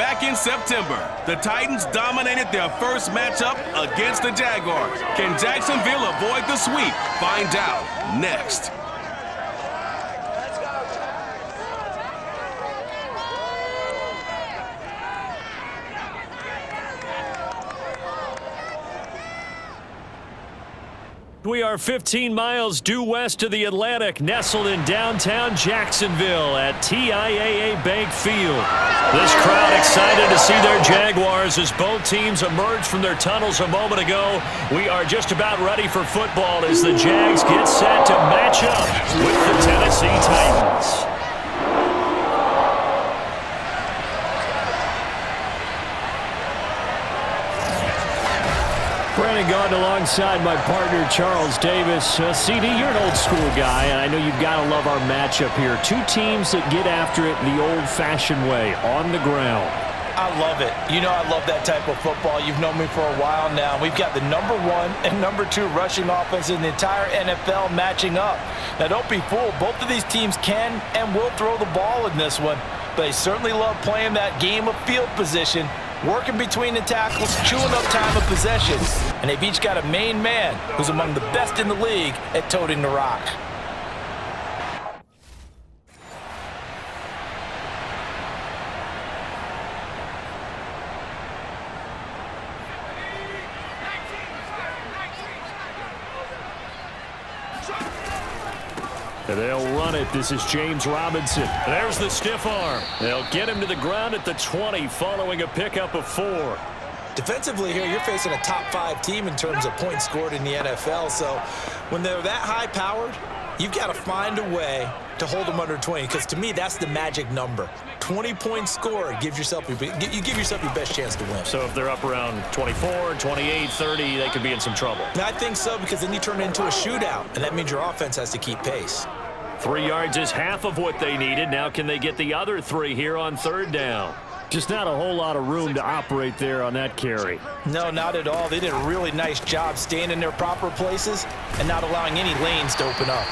Back in September, the Titans dominated their first matchup against the Jaguars. Can Jacksonville avoid the sweep? Find out next. We are 15 miles due west of the Atlantic, nestled in downtown Jacksonville at TIAA Bank Field. This crowd excited to see their Jaguars as both teams emerged from their tunnels a moment ago. We are just about ready for football as the Jags get set to match up with the Tennessee Titans. Brandon Gaudin alongside my partner Charles Davis. CD, you're an old school guy, and I know you've got to love our matchup here. Two teams that get after it the old-fashioned way, on the ground. I love it. You know I love that type of football. You've known me for a while now. We've got the #1 and #2 rushing offense in the entire NFL matching up. Now, don't be fooled. Both of these teams can and will throw the ball in this one, but they certainly love playing that game of field position, working between the tackles, chewing up time of possession. And they've each got a main man who's among the best in the league at toting the rock. They'll run it. This is James Robinson. There's the stiff arm. They'll get him to the ground at the 20 following a pickup of 4. Defensively here, you're facing a top-5 team in terms of points scored in the NFL. So when they're that high-powered, you've got to find a way to hold them under 20, because to me, that's the magic number. 20 points scored gives yourself you give yourself your best chance to win. So if they're up around 24, 28, 30, they could be in some trouble. Now, I think so, because then you turn it into a shootout, and that means your offense has to keep pace. 3 yards is half of what they needed. Now can they get the other 3 here on 3rd down? Just not a whole lot of room to operate there on that carry. No, not at all. They did a really nice job staying in their proper places and not allowing any lanes to open up.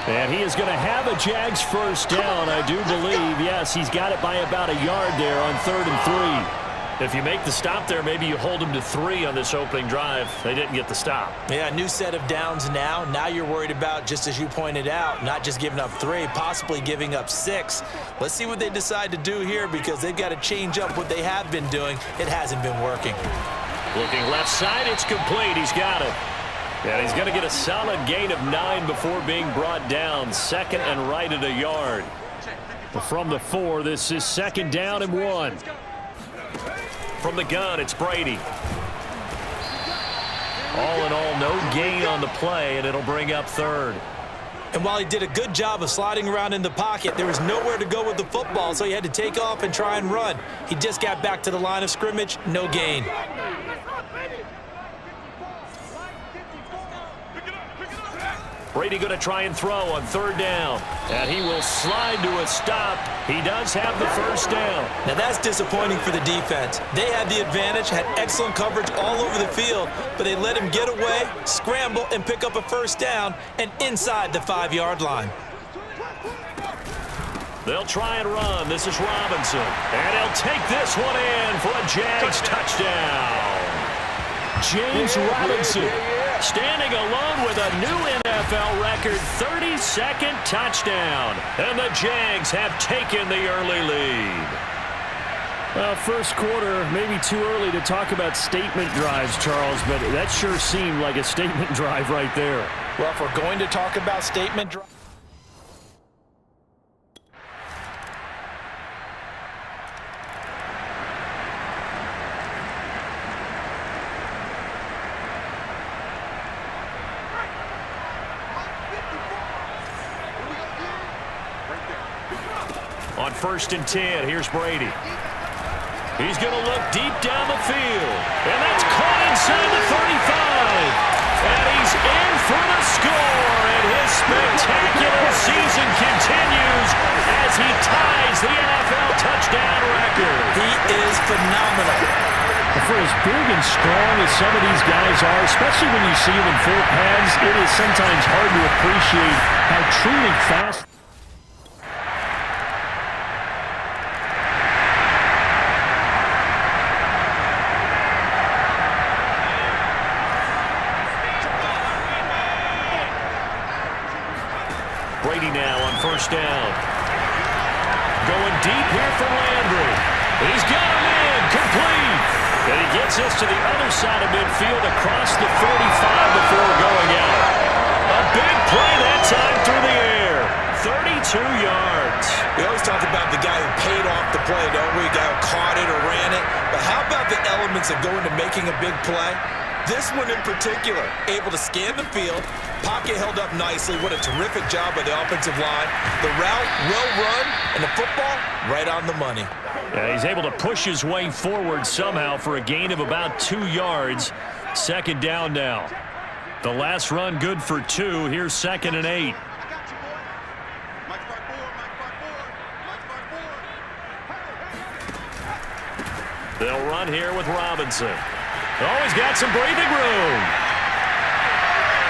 And he is going to have a Jags first down, I do believe. Yes, he's got it by about a yard there on 3rd and 3. If you make the stop there, maybe you hold them to 3 on this opening drive. They didn't get the stop. Yeah, new set of downs now. Now you're worried about, just as you pointed out, not just giving up 3, possibly giving up 6. Let's see what they decide to do here, because they've got to change up what they have been doing. It hasn't been working. Looking left side, it's complete. He's got it. And he's going to get a solid gain of 9 before being brought down. 2nd and right at a yard. From the 4, this is 2nd down and 1. From the gun, it's Brady. All in all, no gain on the play, and it'll bring up 3rd. And while he did a good job of sliding around in the pocket, there was nowhere to go with the football, so he had to take off and try and run. He just got back to the line of scrimmage, no gain. Brady going to try and throw on 3rd down. And he will slide to a stop. He does have the first down. Now that's disappointing for the defense. They had the advantage, had excellent coverage all over the field, but they let him get away, scramble, and pick up a first down, and inside the 5-yard line. They'll try and run. This is Robinson. And he'll take this one in for a Jags touchdown. James Robinson standing alone with a new NFL record 32nd touchdown. And the Jags have taken the early lead. Well, first quarter, maybe too early to talk about statement drives, Charles, but that sure seemed like a statement drive right there. Well, if we're going to talk about statement drives, on 1st and 10, here's Brady. He's going to look deep down the field. And that's caught inside the 35. And he's in for the score. And his spectacular season continues as he ties the NFL touchdown record. He is phenomenal. For as big and strong as some of these guys are, especially when you see them in full pads, it is sometimes hard to appreciate how truly fast. Brady now on first down. Going deep here for Landry. He's got him in. Complete. And he gets us to the other side of midfield across the 45 before going out. A big play that time through the air. 32 yards. We always talk about the guy who paid off the play, don't we? The guy who caught it or ran it. But how about the elements that go into making a big play? This one in particular, able to scan the field, pocket held up nicely. What a terrific job by the offensive line. The route, well run, and the football, right on the money. Yeah, he's able to push his way forward somehow for a gain of about 2 yards. Second down now. The last run good for 2. Here's 2nd and 8. They'll run here with Robinson. Oh, he's got some breathing room.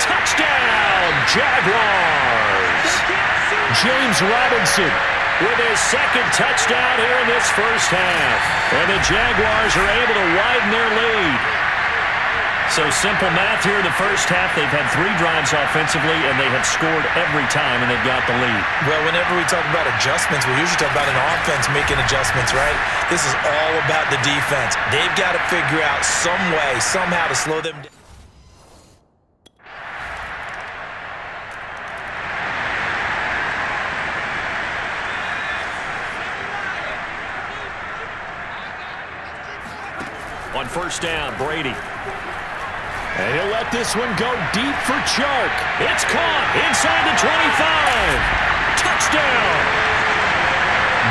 Touchdown, Jaguars. James Robinson with his 2nd touchdown here in this first half. And the Jaguars are able to widen their lead. So simple math here in the first half. They've had 3 drives offensively, and they have scored every time, and they've got the lead. Well, whenever we talk about adjustments, we usually talk about an offense making adjustments, right? This is all about the defense. They've got to figure out some way, somehow to slow them down. On first down, Brady. And he'll let this one go deep for Chark. It's caught inside the 25. Touchdown.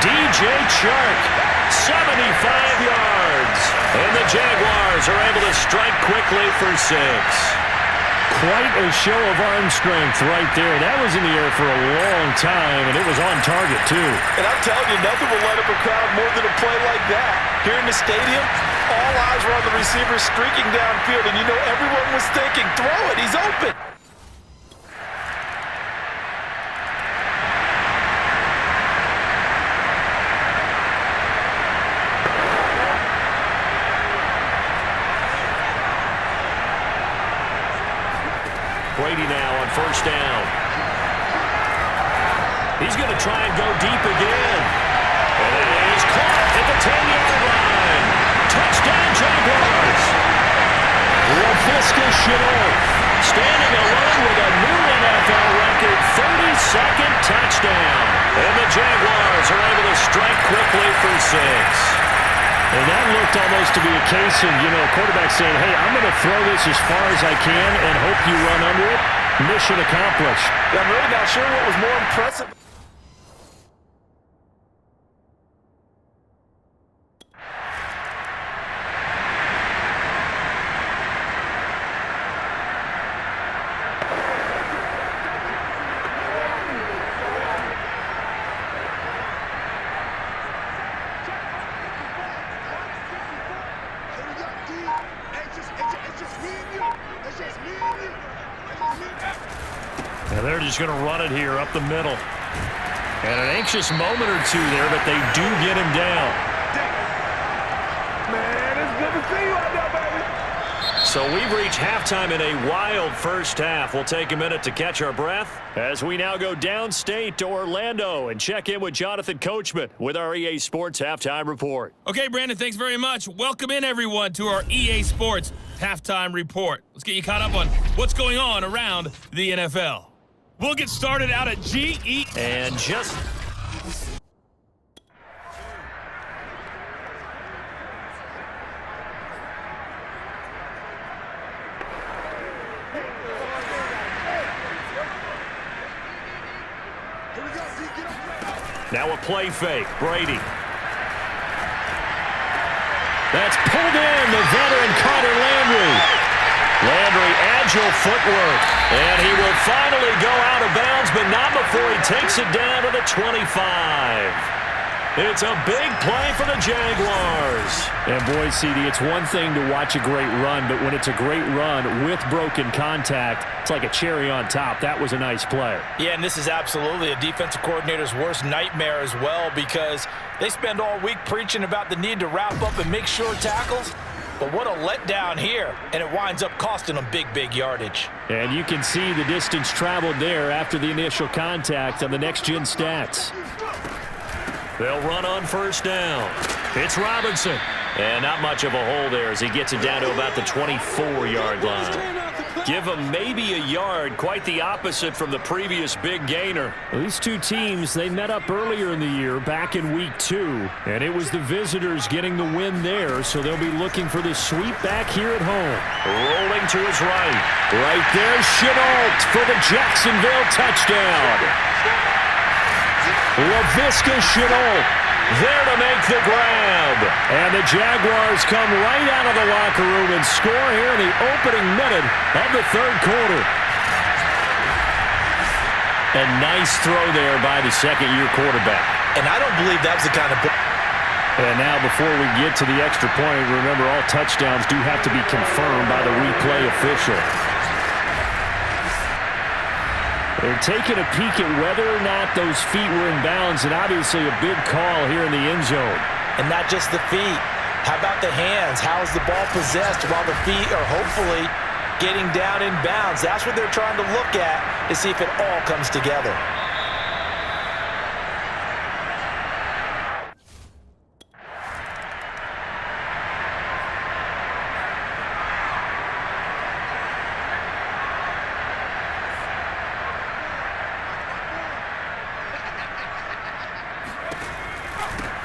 DJ Chark, 75 yards. And the Jaguars are able to strike quickly for 6. Quite a show of arm strength right there. That was in the air for a long time, and it was on target, too. And I'm telling you, nothing will light up a crowd more than a play like that. Here in the stadium, all eyes were on the receiver streaking downfield, and you know everyone was thinking, throw it, he's open. Brady now on first down. He's going to try and go deep again. And it is caught at the 10-yard line. Touchdown, Jaguars. LaVisca Chenault standing alone with a new NFL record, 32nd touchdown. And the Jaguars are able to strike quickly for 6. And that looked almost to be a case of, quarterback saying, hey, I'm going to throw this as far as I can and hope you run under it. Mission accomplished. I'm really not sure what was more impressive. And they're just going to run it here up the middle. And an anxious moment or two there, but they do get him down. Man, it's good to see you out there, baby. So we've reached halftime in a wild first half. We'll take a minute to catch our breath as we now go downstate to Orlando and check in with Jonathan Coachman with our EA Sports Halftime Report. Okay, Brandon, thanks very much. Welcome in, everyone, to our EA Sports Halftime Report. Let's get you caught up on what's going on around the NFL. We'll get started out at GE. And just... Now a play fake. Brady. That's pulled in. The veteran Carter Landry. Landry, agile footwork. And he will finally go out of bounds, but not before he takes it down to the 25. It's a big play for the Jaguars. And boy, CD, it's one thing to watch a great run, but when it's a great run with broken contact, it's like a cherry on top. That was a nice play. Yeah, and this is absolutely a defensive coordinator's worst nightmare as well, because they spend all week preaching about the need to wrap up and make sure tackles. But what a letdown here, and it winds up costing them big yardage. And you can see the distance traveled there after the initial contact on the next-gen stats. They'll run on first down. It's Robinson. And not much of a hole there as he gets it down to about the 24-yard line. Give him maybe a yard, quite the opposite from the previous big gainer. Well, these two teams, they met up earlier in the year, back in week 2, and it was the visitors getting the win there, so they'll be looking for the sweep back here at home. Rolling to his right. Right there, Chenault for the Jacksonville touchdown. Laviska Chenault there to make the grab. And the Jaguars come right out of the locker room and score here in the opening minute of the third quarter. A nice throw there by the second-year quarterback. And I don't believe that was the kind of... And now before we get to the extra point, remember all touchdowns do have to be confirmed by the replay official. They're taking a peek at whether or not those feet were in bounds, and obviously a big call here in the end zone. And not just the feet. How about the hands? How is the ball possessed while the feet are hopefully getting down in bounds? That's what they're trying to look at to see if it all comes together.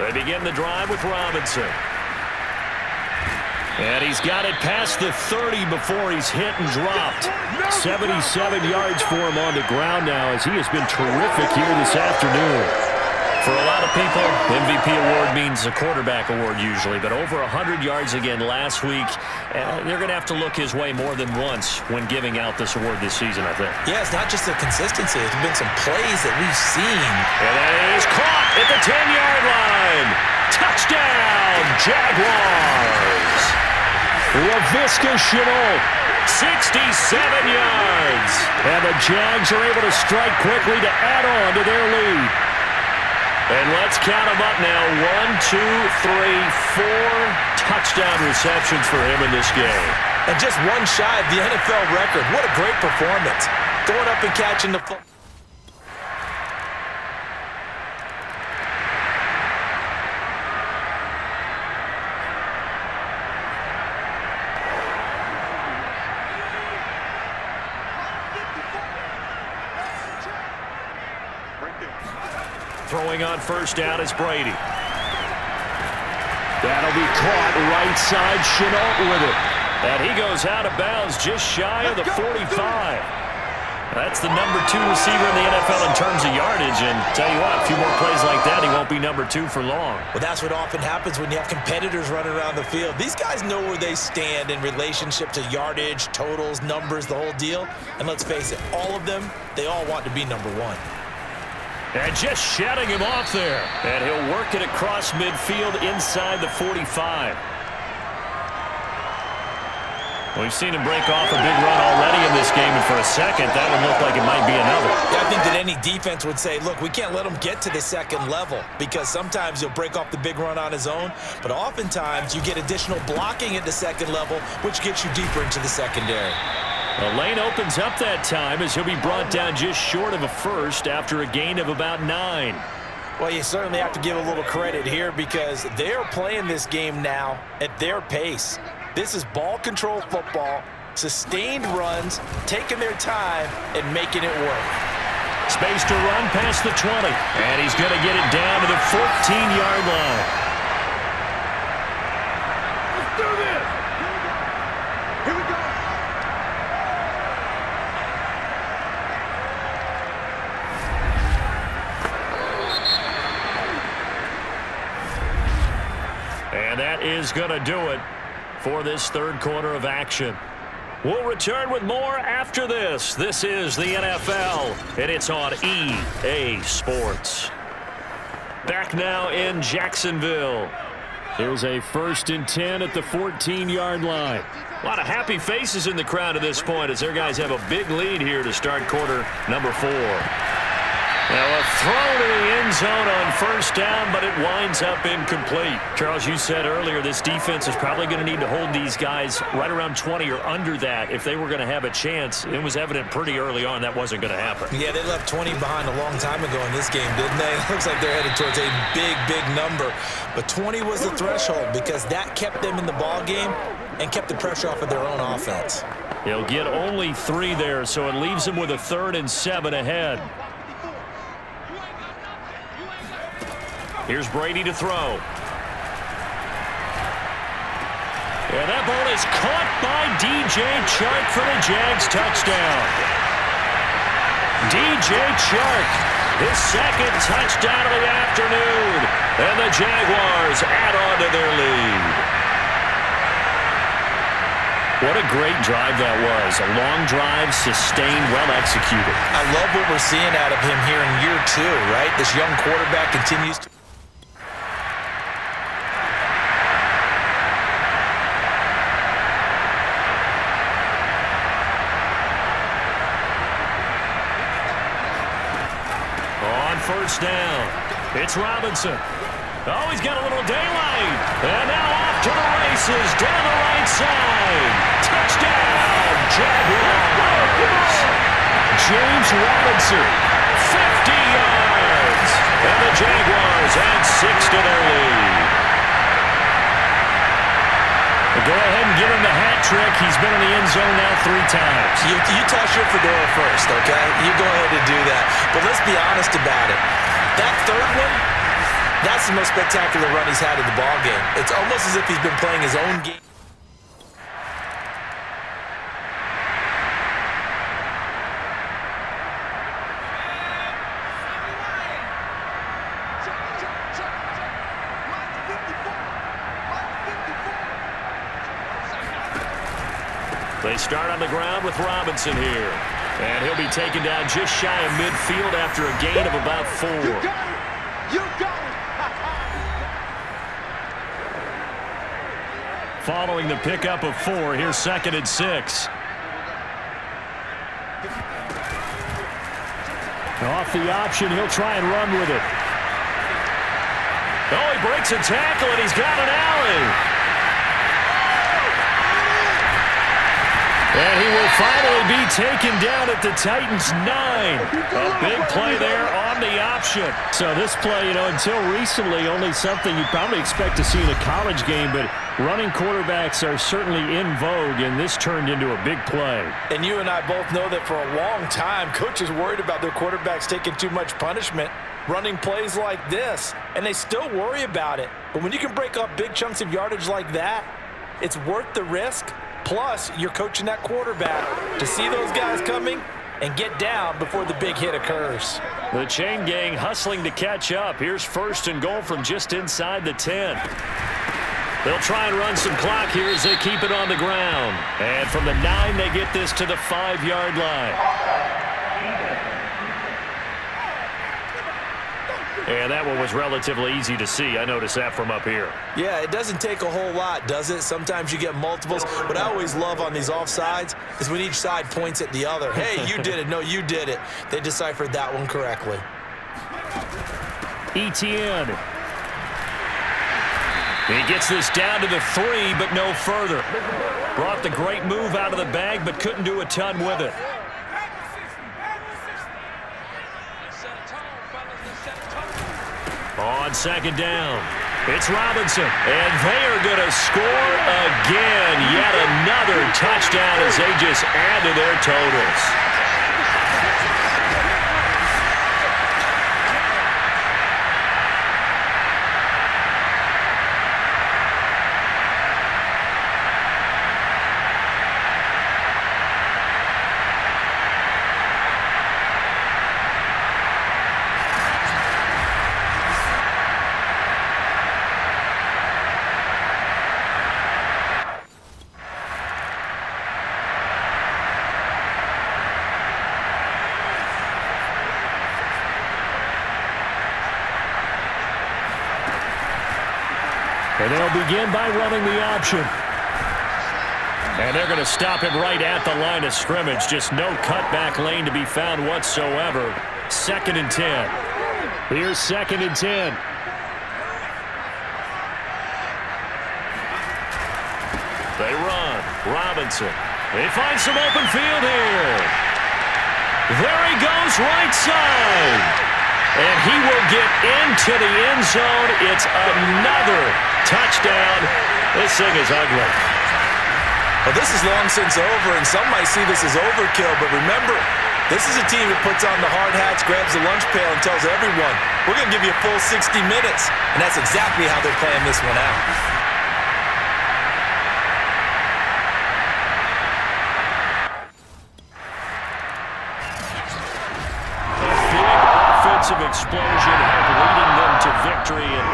They begin the drive with Robinson. And he's got it past the 30 before he's hit and dropped. 77 yards for him on the ground now as he has been terrific here this afternoon. For a lot of people, MVP award means a quarterback award usually, but over 100 yards again last week. They're going to have to look his way more than once when giving out this award this season, I think. Yeah, it's not just the consistency. There's been some plays that we've seen. And that is caught at the 10-yard line. Touchdown, Jaguars. Laviska Chenault. 67 yards. And the Jags are able to strike quickly to add on to their lead. And let's count them up now. 1, 2, 3, 4 touchdown receptions for him in this game. And just one shy of the NFL record. What a great performance. Going up and catching the football. Throwing on first down is Brady. That'll be caught right side. Chenault with it. And he goes out of bounds just shy of the 45. That's the number 2 receiver in the NFL in terms of yardage. And tell you what, a few more plays like that, he won't be number 2 for long. Well, that's what often happens when you have competitors running around the field. These guys know where they stand in relationship to yardage, totals, numbers, the whole deal. And let's face it, all of them, they all want to be number 1. And just shutting him off there. And he'll work it across midfield inside the 45. We've seen him break off a big run already in this game, and for a second, that would look like it might be another. Yeah, I think that any defense would say, look, we can't let him get to the second level because sometimes he'll break off the big run on his own, but oftentimes you get additional blocking at the second level, which gets you deeper into the secondary. The lane opens up that time as he'll be brought down just short of a first after a gain of about 9. Well, you certainly have to give a little credit here because they're playing this game now at their pace. This is ball control football, sustained runs, taking their time and making it work. Space to run past the 20, and he's going to get it down to the 14-yard line. Let's do this. Here we go. And that is going to do it for this third quarter of action. We'll return with more after this. This is the NFL, and it's on EA Sports. Back now in Jacksonville. Here's a 1st and 10 at the 14-yard line. A lot of happy faces in the crowd at this point as their guys have a big lead here to start quarter number 4. Now a throw to the end zone on first down, but it winds up incomplete. Charles, you said earlier this defense is probably going to need to hold these guys right around 20 or under that if they were going to have a chance. It was evident pretty early on that wasn't going to happen. Yeah, they left 20 behind a long time ago in this game, didn't they? It looks like they're headed towards a big, big number. But 20 was the threshold because that kept them in the ball game and kept the pressure off of their own offense. He'll get only 3 there, so it leaves him with a 3rd and 7 ahead. Here's Brady to throw. And that ball is caught by DJ Chark for the Jags touchdown. DJ Chark, his 2nd touchdown of the afternoon. And the Jaguars add on to their lead. What a great drive that was. A long drive, sustained, well executed. I love what we're seeing out of him here in year 2, right? This young quarterback continues to... First down. It's Robinson. Oh, he's got a little daylight. And now off to the races down the right side. Touchdown, Jaguars. James Robinson, 50 yards. And the Jaguars add 6 to their lead. Go ahead and give him the hat trick. He's been in the end zone now 3 times. You toss your fedora first, okay? You go ahead and do that. But let's be honest about it. That 3rd one, that's the most spectacular run he's had in the ball game. It's almost as if he's been playing his own game. They start on the ground with Robinson here. And he'll be taken down just shy of midfield after a gain of about 4. You got it! You got it! Following the pickup of 4, here's 2nd and 6. Off the option, he'll try and run with it. Oh, he breaks a tackle, and he's got an alley. And he will finally be taken down at the Titans' 9. A big play there on the option. So this play, until recently, only something you'd probably expect to see in a college game, but running quarterbacks are certainly in vogue, and this turned into a big play. And you and I both know that for a long time, coaches worried about their quarterbacks taking too much punishment, running plays like this, and they still worry about it. But when you can break up big chunks of yardage like that, it's worth the risk. Plus, you're coaching that quarterback to see those guys coming and get down before the big hit occurs. The chain gang hustling to catch up. Here's 1st and goal from just inside the 10. They'll try and run some clock here as they keep it on the ground. And from the 9, they get this to the 5-yard line. And that one was relatively easy to see. I noticed that from up here. Yeah, it doesn't take a whole lot, does it? Sometimes you get multiples. What I always love on these offsides is when each side points at the other. Hey, you did it. No, you did it. They deciphered that one correctly. Etienne. He gets this down to the 3, but no further. Brought the great move out of the bag, but couldn't do a ton with it. On 2nd down, it's Robinson, and they are going to score again. Yet another touchdown as they just add to their totals. And they'll begin by running the option. And they're going to stop him right at the line of scrimmage. Just no cutback lane to be found whatsoever. 2nd and 10. Here's 2nd and 10. They run. Robinson. They find some open field here. There he goes, right side. And he will get into the end zone. It's another touchdown. This thing is ugly. Well, this is long since over, and some might see this as overkill, but remember, this is a team that puts on the hard hats, grabs the lunch pail, and tells everyone, we're going to give you a full 60 minutes. And that's exactly how they're playing this one out. Explosion help leading them to victory, and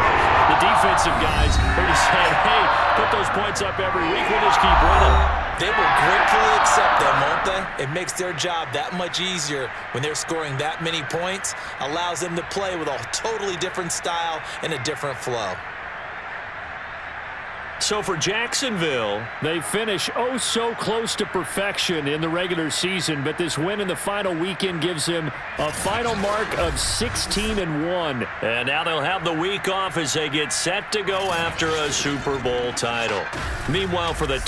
the defensive guys are just saying, hey, put those points up every week, we'll just keep running. They will gratefully accept them, won't they? It makes their job that much easier when they're scoring that many points, allows them to play with a totally different style and a different flow. So for Jacksonville, they finish oh so close to perfection in the regular season, but this win in the final weekend gives them a final mark of 16-1. And now they'll have the week off as they get set to go after a Super Bowl title. Meanwhile, for the